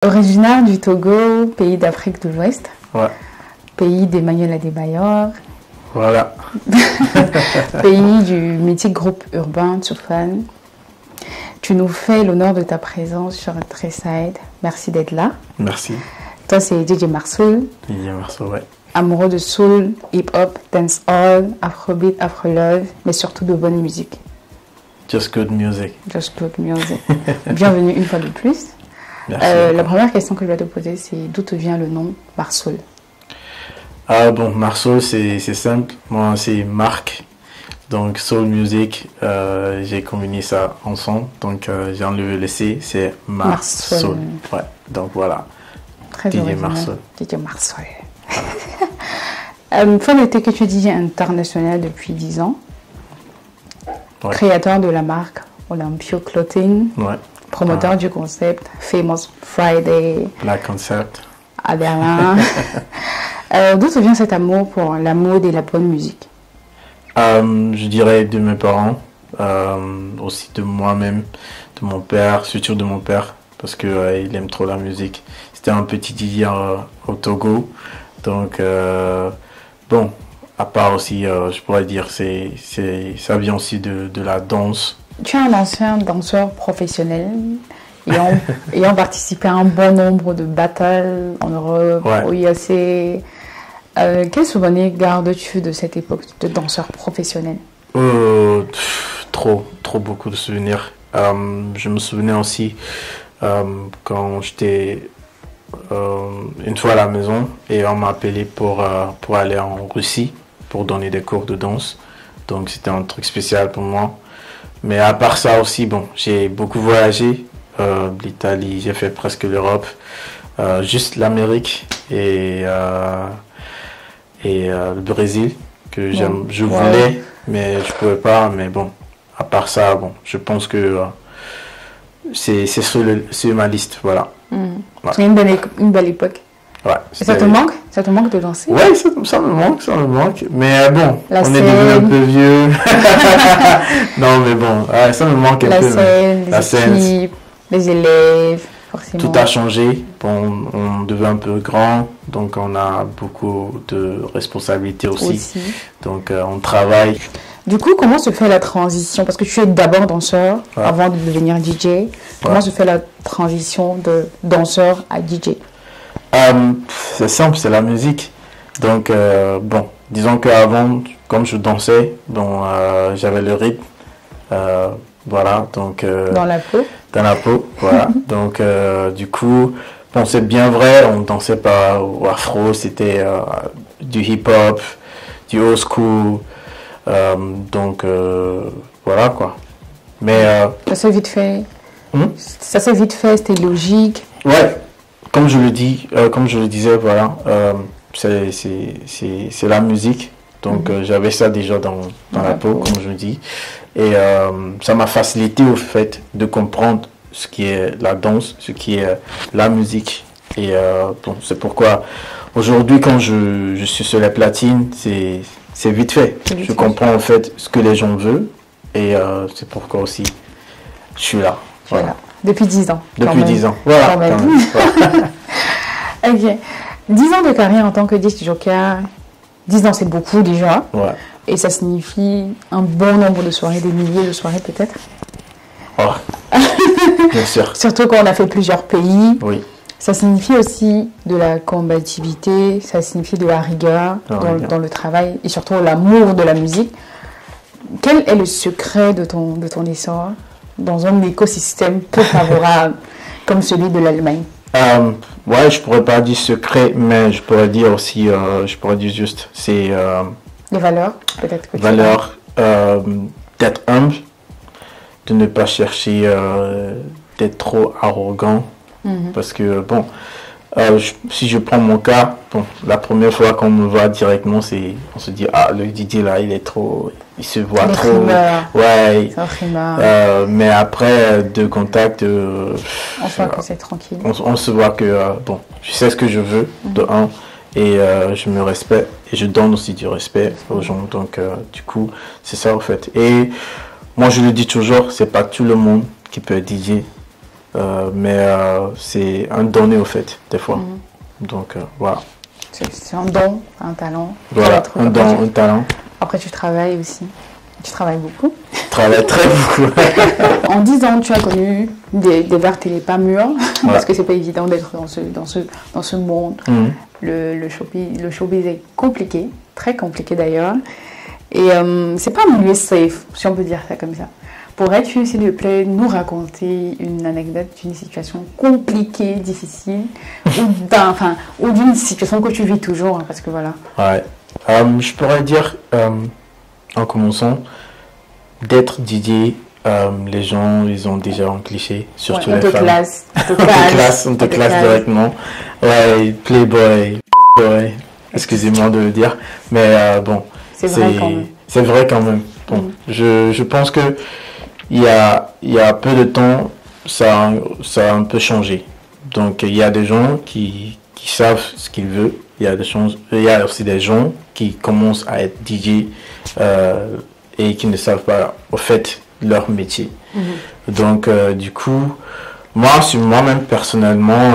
Originaire du Togo, pays d'Afrique de l'Ouest, Ouais, pays d'Emmanuel Adebayor, voilà. pays du mythique groupe urbain Tufan. Tu nous fais l'honneur de ta présence sur Treeside. Merci d'être là. Merci. Toi, c'est DJ Marsoul, Didier Marceau, ouais. amoureux de soul, hip-hop, dancehall, afrobeat, afro-love, mais surtout de bonne musique. Just good music. Just good music. Bienvenue une fois de plus. Merci. La première question que je vais te poser, c'est d'où te vient le nom Marsoul? Ah bon, Marceau, c'est simple. Moi, c'est Marc. Donc, Soul Music, j'ai combiné ça ensemble. Donc, j'ai enlevé le C, c'est Marceau. Marceau. Ouais, donc voilà. Très DJ original. Marceau. DJ Marsoul. Faut noter que tu es DJ international depuis 10 ans. Ouais. Créateur de la marque Olympio Clothing. Ouais, Promoteur du concept Famous Friday Black Concept. à Berlin. D'où te vient cet amour pour la mode et la bonne musique? Je dirais de mes parents, aussi de moi-même, de mon père, surtout de mon père, parce que il aime trop la musique. C'était un petit DJ au Togo, donc bon, à part aussi, je pourrais dire, ça vient aussi de la danse. Tu es un ancien danseur professionnel ayant participé à un bon nombre de battles en Europe, Ouais. au IAC. Quel souvenir gardes-tu de cette époque de danseur professionnel? Trop beaucoup de souvenirs. Je me souvenais aussi quand j'étais une fois à la maison et on m'a appelé pour aller en Russie pour donner des cours de danse. Donc c'était un truc spécial pour moi. Mais à part ça aussi, bon, j'ai beaucoup voyagé. L'Italie, j'ai fait presque l'Europe, juste l'Amérique et le Brésil que j'aime. Je voulais, mais je pouvais pas. Mais bon, à part ça, bon, je pense que c'est sur ma liste, voilà. Ouais. C'est une belle époque. Ouais, Et ça te manque? Ça te manque de danser? Ouais, ça me manque. Mais bon, La on scène. est devenu un peu vieux. Non, mais bon, ouais, ça me manque un La peu. mais scène, les la scène, équipes, les élèves, forcément. tout a changé. Bon, on devient un peu grand, donc on a beaucoup de responsabilités aussi. Donc on travaille. Du coup, comment se fait la transition? Parce que tu es d'abord danseur Ouais. avant de devenir DJ. Comment Ouais. se fait la transition de danseur à DJ? C'est simple, c'est la musique. Donc bon, disons qu'avant, comme je dansais, bon, j'avais le rythme. Voilà, donc Dans la peau? dans la peau, voilà. Donc du coup, bon, c'est bien vrai, on dansait pas au afro, c'était du hip-hop, du old school. Donc voilà quoi. Mais Ça s'est vite fait. Hmm? Ça s'est vite fait, c'était logique. ouais, comme je le disais, voilà, c'est la musique. Donc j'avais ça déjà dans la peau, comme je le dis. Et ça m'a facilité au fait de comprendre ce qui est la danse, ce qui est la musique. Et bon, c'est pourquoi aujourd'hui, quand je suis sur les platines, c'est vite fait. Je comprends en fait ce que les gens veulent. Et c'est pourquoi aussi je suis là. Voilà. Voilà. Depuis 10 ans. quand Depuis même. 10 ans. Voilà. Quand même. quand même. Voilà. Ok. 10 ans de carrière en tant que disc jockey. 10 ans, c'est beaucoup déjà. Ouais. Et ça signifie un bon nombre de soirées, des milliers de soirées peut-être. Oh. Bien sûr. Surtout quand on a fait plusieurs pays. Oui. Ça signifie aussi de la combativité, ça signifie de la rigueur dans le travail et surtout l'amour de la musique. Quel est le secret de ton essor dans un écosystème peu favorable comme celui de l'Allemagne? Ouais, je pourrais pas dire secret, mais je pourrais dire aussi, je pourrais dire juste, c'est Les valeurs, peut-être que tu valeur d'être humble, de ne pas chercher d'être trop arrogant, parce que bon, si je prends mon cas, bon, la première fois qu'on me voit directement, on se dit ah le Didier là, il se voit Les trop, frimeurs. ouais. C'est un frimeur. Mais après deux contacts, On voit que c'est tranquille. on se voit que bon, je sais ce que je veux de un et je me respecte et je donne aussi du respect aux gens. Donc du coup, c'est ça en fait. Et moi je le dis toujours, c'est pas tout le monde qui peut être DJ. c'est un donné au fait, des fois. Donc, voilà. C'est un don, un talent. Voilà, un don, un talent. Après, tu travailles aussi. Tu travailles beaucoup. Je travaille très beaucoup. En 10 ans, tu as connu des vertes et des pas mûres, parce que c'est pas évident d'être dans ce monde. Le showbiz est compliqué, très compliqué d'ailleurs. Et c'est pas un milieu safe, si on peut dire ça comme ça. Pourrais-tu, s'il te plaît, nous raconter une anecdote d'une situation compliquée, difficile, ou d'une situation que tu vis toujours, hein, parce que voilà. Ouais. Je pourrais dire, en commençant, d'être DJ, les gens, ils ont déjà un cliché, surtout les femmes. On te classe directement. Ouais, playboy, boy, excusez-moi de le dire, mais bon, c'est vrai quand même. C'est vrai quand même. Bon, je pense que il y a peu de temps, ça a un peu changé. Donc il y a des gens qui savent ce qu'ils veulent. Il y a aussi des gens qui commencent à être DJ et qui ne savent pas au fait leur métier. Donc du coup, moi-même personnellement,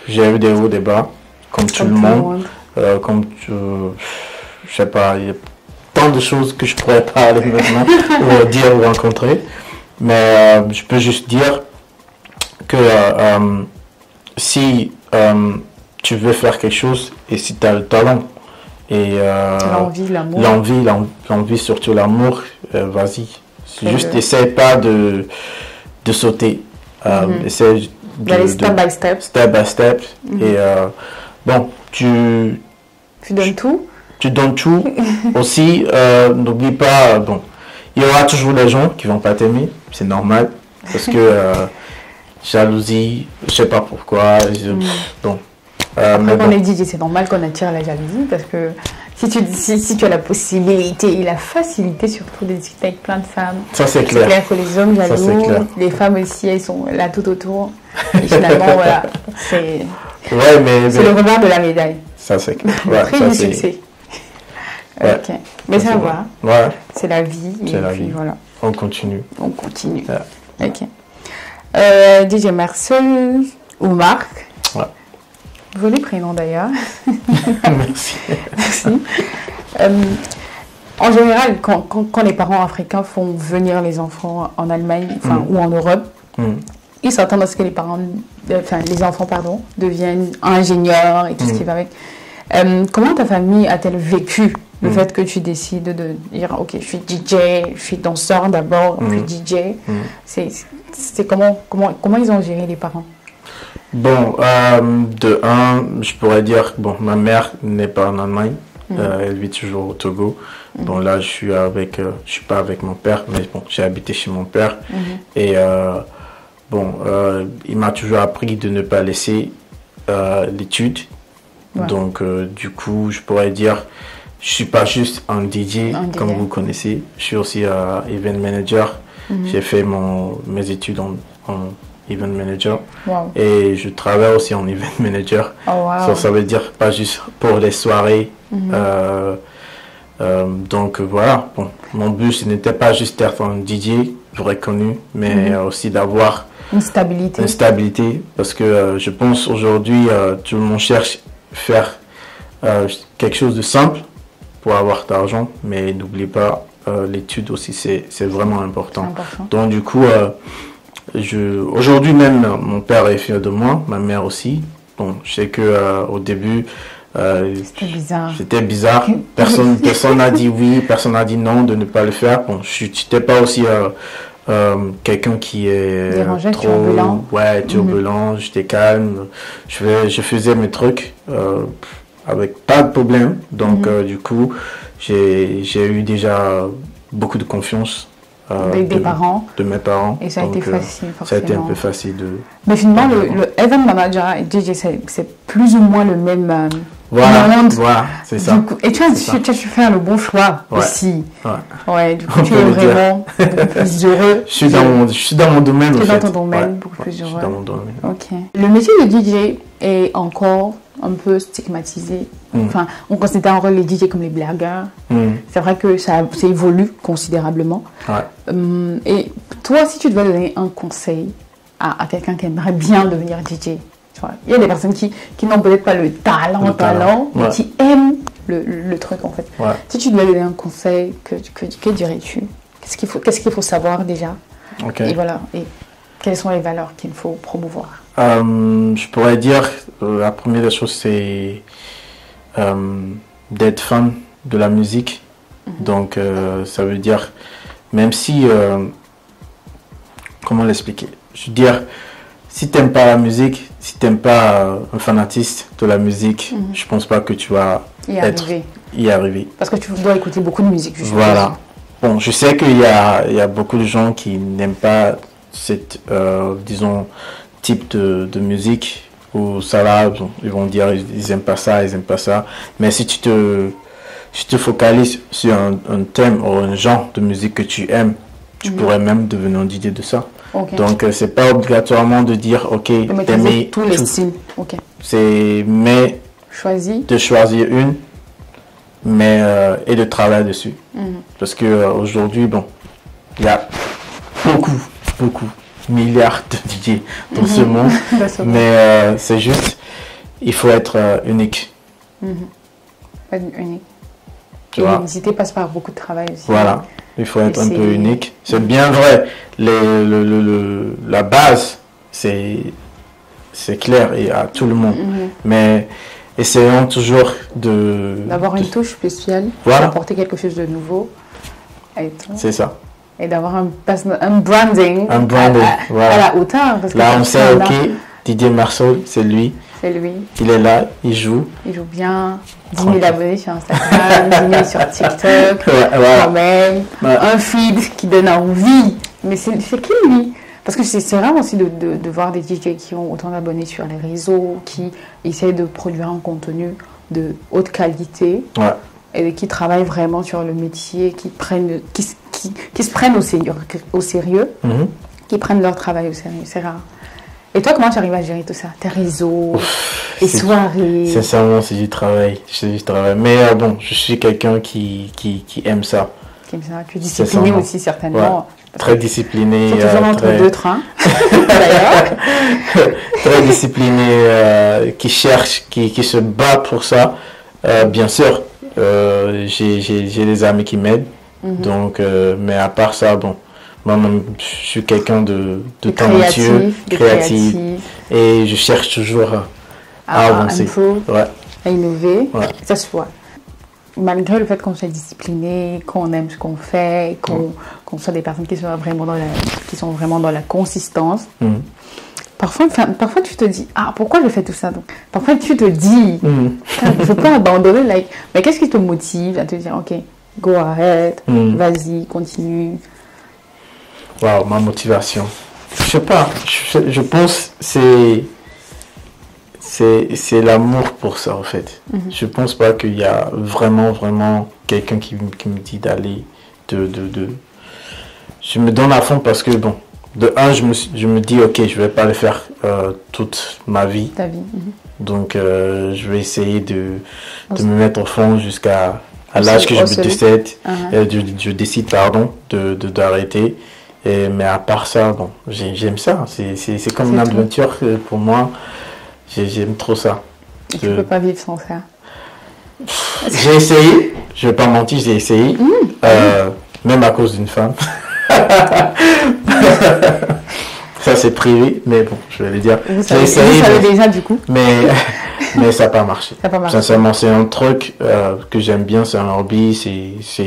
j'ai eu des hauts, des bas, comme tout le monde. Je sais pas, il y a tant de choses que je pourrais parler maintenant ou dire ou rencontrer. Mais je peux juste dire que si tu veux faire quelque chose et si tu as le talent et l'envie, surtout l'amour, vas-y. Juste essaie pas de sauter. Essaie d'aller step by step. Step by step. Et bon, tu donnes tout. Tu donnes tout. Aussi, n'oublie pas, bon, il y aura toujours des gens qui vont pas t'aimer, c'est normal, parce que jalousie, je sais pas pourquoi. Bon. Après, quand on est DJ, c'est normal qu'on attire la jalousie, parce que si tu as la possibilité et la facilité surtout de discuter avec plein de femmes, ça c'est clair. C'est clair que les hommes jaloux, les femmes aussi, elles sont là tout autour. Et finalement, voilà, c'est le revers de la médaille. Ça c'est clair. Ouais, très du succès. Ouais. Ok, mais ça va. Ouais. C'est la vie. C'est la vie. Voilà. On continue. Ouais. Ok. DJ Marcel ou Marc. Ouais. Joli prénom d'ailleurs. Merci. Merci. En général, quand les parents africains font venir les enfants en Allemagne ou en Europe, ils s'attendent à ce que les enfants deviennent ingénieurs et tout ce qui va avec. Comment ta famille a-t-elle vécu le fait que tu décides de dire ok, je suis DJ, je suis danseur d'abord, puis DJ. C'est comment ils ont géré les parents? Bon, de un, je pourrais dire, bon, ma mère n'est pas en Allemagne, elle vit toujours au Togo. Bon, là, je suis pas avec mon père, mais bon, j'ai habité chez mon père. Et bon, il m'a toujours appris de ne pas laisser l'étude. Ouais. Donc, du coup, je pourrais dire, je suis pas juste un DJ, comme vous connaissez. Je suis aussi event manager. J'ai fait mes études en event manager. Wow. Et je travaille aussi en event manager. Oh, wow. Ça veut dire pas juste pour les soirées. Donc, voilà. Bon, mon but, ce n'était pas juste d'être un DJ reconnu, mais aussi d'avoir une stabilité. Parce que je pense aujourd'hui, tout le monde cherche faire quelque chose de simple pour avoir d'argent, mais n'oublie pas l'étude aussi, c'est vraiment important. Donc du coup, aujourd'hui même, mon père est fier de moi, ma mère aussi. Bon, je sais que au début, c'était bizarre. Personne n'a dit oui, personne n'a dit non de ne pas le faire. Bon, je n'étais pas aussi quelqu'un qui est dérangé, trop turbulent. Ouais, turbulent. J'étais calme. Je faisais mes trucs avec pas de problème. Donc du coup, j'ai eu déjà beaucoup de confiance avec de mes parents. Et ça a été facile, forcément. Ça a été un peu facile de... Mais finalement, le event manager et DJ, c'est plus ou moins le même monde. Voilà, c'est ça. Coup, et tu as su faire le bon choix aussi. Ouais, du coup, tu es vraiment beaucoup plus heureux. Je suis dans mon domaine, Tu es dans ton domaine, beaucoup plus heureux. Je suis dans mon domaine. Ok. Le métier de DJ est encore un peu stigmatisé. Enfin, on considère encore les DJ comme les blagueurs. C'est vrai que ça évolue considérablement. Ouais. Et toi, si tu devais donner un conseil à quelqu'un qui aimerait bien devenir DJ? Tu vois, il y a des personnes qui n'ont peut-être pas le talent, mais qui aiment le truc en fait. Ouais. Si tu devais donner un conseil, que dirais-tu? Qu'est-ce qu'il faut savoir déjà? Okay. Et voilà. Et quelles sont les valeurs qu'il faut promouvoir? Je pourrais dire, la première des choses, c'est d'être fan de la musique. Donc, ça veut dire, même si... comment l'expliquer? Je veux dire, si tu n'aimes pas la musique, si tu n'aimes pas un fanatiste de la musique, je pense pas que tu vas y arriver. Parce que tu dois écouter beaucoup de musique. Voilà. Bon, je sais qu'il y a beaucoup de gens qui n'aiment pas cette, disons, type de musique où ça là, ils vont dire ils aiment pas ça, ils aiment pas ça. Mais si tu te focalises sur un thème ou un genre de musique que tu aimes, tu pourrais même devenir un DJ de ça. Okay. Donc c'est pas obligatoirement de dire ok, t'aimer tous les styles. Okay. C'est de choisir une, mais et de travailler dessus. Parce que aujourd'hui, bon, il y a beaucoup milliards de DJ dans ce monde, mais c'est juste, il faut être unique. Unique. Et l'unicité passe par beaucoup de travail aussi. Voilà, il faut être un peu unique. C'est bien vrai, la base, c'est clair et à tout le monde. Mais essayons toujours d'avoir une touche spéciale, d'apporter quelque chose de nouveau. C'est ça. Et d'avoir un branding, à la hauteur. Parce que là, on sait, ok, Didier Marsol, c'est lui. C'est lui. Il est là, il joue. Il joue bien. 10 000 abonnés sur Instagram, 10 000 sur TikTok, quand même. Un feed qui donne envie. Mais c'est qui lui? Parce que c'est vraiment aussi de voir des DJ qui ont autant d'abonnés sur les réseaux, qui essayent de produire un contenu de haute qualité. Ouais. Et qui travaillent vraiment sur le métier, qui se prennent au sérieux, qui prennent leur travail au sérieux. C'est rare. Et toi, comment tu arrives à gérer tout ça? Tes réseaux, les soirées? Sincèrement, c'est du travail. Mais bon, je suis quelqu'un qui aime ça. Qui aime ça. Tu es discipliné aussi, certainement. Ouais. Très discipliné. C'est toujours entre deux trains, d'ailleurs. Très discipliné, qui cherche, qui se bat pour ça. Bien sûr, j'ai des amis qui m'aident. Donc, mais à part ça, bon, moi-même, je suis quelqu'un de talentueux, créatif, et je cherche toujours à avancer, à innover. Ça se voit. Malgré le fait qu'on soit discipliné, qu'on aime ce qu'on fait, qu'on soit des personnes qui sont vraiment dans la consistance. Parfois, tu te dis, pourquoi je fais tout ça? Donc, parfois, tu te dis, je peux abandonner. Mais qu'est-ce qui te motive à te dire, ok, go ahead, vas-y, continue? Wow, ma motivation. Je sais pas, je pense c'est l'amour pour ça en fait. Je pense pas qu'il y a vraiment quelqu'un qui me dit d'aller je me donne à fond parce que bon, de un je me dis ok, je vais pas le faire toute ma vie. Ta vie. Donc je vais essayer de me mettre au fond jusqu'à l'âge que je décide d'arrêter. Mais à part ça, bon, j'aime ça. C'est comme une aventure pour moi. J'aime trop ça. Et tu peux pas vivre sans ça. J'ai essayé, je vais pas mentir, j'ai essayé. Même à cause d'une femme. Ça c'est privé, mais bon, je vais le dire. J'ai essayé. Vous savez déjà du coup. Mais ça n'a pas marché. Sincèrement, c'est un truc que j'aime bien, c'est un hobby.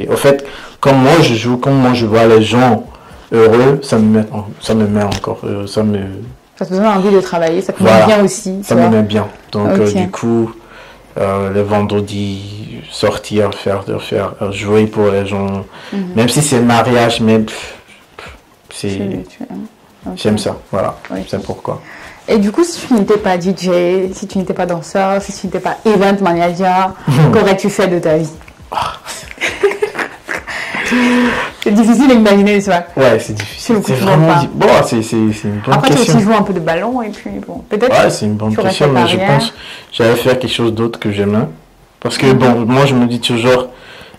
Au fait, comme moi je joue, comme moi je vois les gens heureux, ça me met encore heureux, ça te donne envie de travailler, ça te met bien aussi. Ça me met bien. Donc du coup, le vendredi, sortir, faire jouer pour les gens, même si c'est mariage, mais j'aime ça, voilà, c'est pourquoi. Et du coup, si tu n'étais pas DJ, si tu n'étais pas danseur, si tu n'étais pas event manager, qu'aurais-tu fait de ta vie? C'est difficile d'imaginer ça. Ouais, c'est difficile. C'est vraiment bon, c'est une bonne question. Après, tu aussi joues un peu de ballon et puis bon, peut-être. Ouais, c'est une bonne question, mais je pense que j'allais faire quelque chose d'autre que j'aime. Parce que bon, moi je me dis toujours,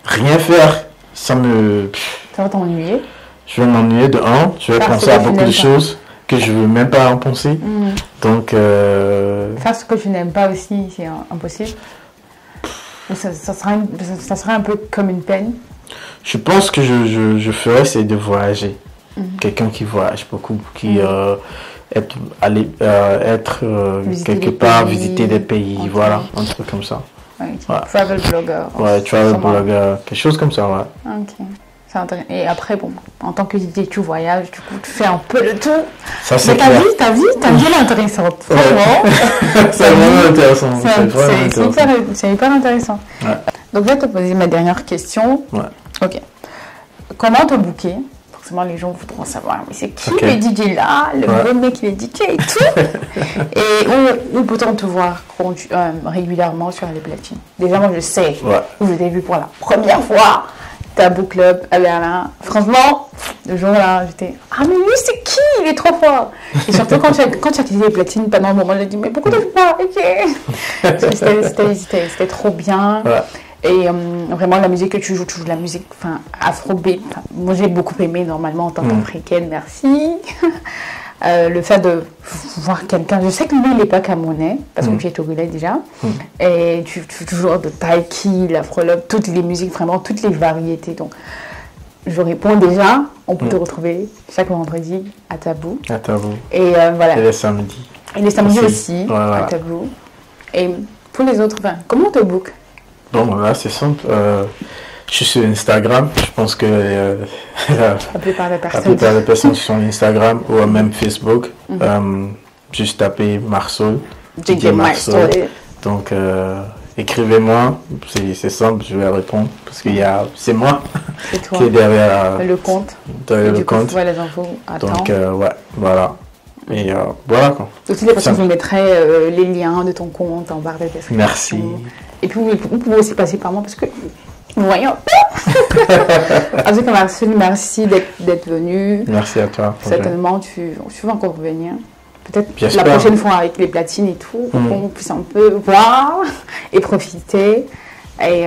rien faire, ça va t'ennuyer. Je vais m'ennuyer de un, je vais penser à beaucoup de choses que je veux même pas en penser. Donc faire ce que tu n'aimes pas aussi, c'est impossible. Ou ça serait un peu comme une peine. Je pense que je ferais, c'est de voyager. Quelqu'un qui voyage beaucoup, qui être quelque part, visiter des pays, voilà, un truc comme ça. Travel blogger. Ouais, travel blogger, quelque chose comme ça, ouais. Ok. Et après, bon, en tant que DJ, tu voyages, du coup, tu fais un peu de tout. Ça, c'est ta vie est intéressante. Vraiment. C'est vraiment intéressant. C'est hyper intéressant. Ouais. Donc, je vais te poser ma dernière question. Ouais. Ok. Comment te booker? Forcément, les gens voudront savoir, mais c'est qui le DJ là, le bon mec qui est DJ et tout. Et où peut-on te voir régulièrement sur les platines? Déjà, moi, je sais où je t'ai vu pour la première fois. Tabou Club à Berlin. Franchement, le jour-là, j'étais « Ah, mais lui, c'est qui? Il est trop fort !» Et surtout, quand tu as quitté les platines, pendant un moment, j'ai dit « Mais pourquoi tu ne fais pas? Ok !» C'était trop bien. Ouais. Et vraiment, la musique que tu joues de la musique afrobeat. Moi, j'ai beaucoup aimé, normalement, en tant qu'africaine. Merci. Le fait de voir quelqu'un, je sais que lui il n'est pas camerounais parce que tu es togolais déjà, et tu toujours de taiki, l'afro-love, toutes les musiques, vraiment toutes les variétés. Donc je réponds déjà, on peut te retrouver chaque vendredi à Tabou. À Tabou. Et voilà. Et les samedis. Et les samedis aussi à Tabou. Et pour les autres, comment on te book? Bon, là c'est simple. Je suis sur Instagram, je pense que la plupart des personnes sont sur Instagram ou même Facebook. Juste taper Marsol, DJ Marsol. Donc écrivez-moi, c'est simple, je vais répondre parce que c'est moi qui est derrière le compte. Le compte. Tu vois les infos à donc voilà. Et voilà quoi. Donc toutes les personnes, je mettrai les liens de ton compte en barre de description. Merci. Et puis vous pouvez aussi passer par moi parce que voyons. En tout cas, merci d'être venu. Merci à toi. Certainement, tu vas encore revenir. Peut-être la prochaine fois avec les platines et tout, pour qu'on puisse un peu voir et profiter. Et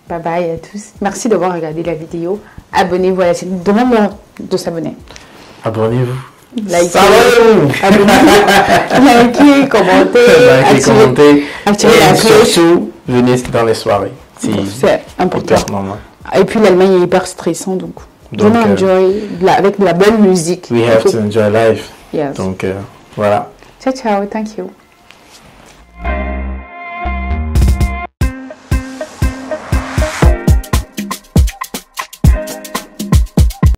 bye bye à tous. Merci d'avoir regardé la vidéo. Abonnez-vous à la chaîne. Demande-moi de s'abonner. Abonnez-vous. Likez, likez, commentez, activez la cloche. Surtout, venez dans les soirées. C'est important. Et puis l'Allemagne est hyper stressant, donc vraiment enjoy avec de la bonne musique. We have to enjoy life. Yes. Donc voilà. Ciao, ciao, thank you.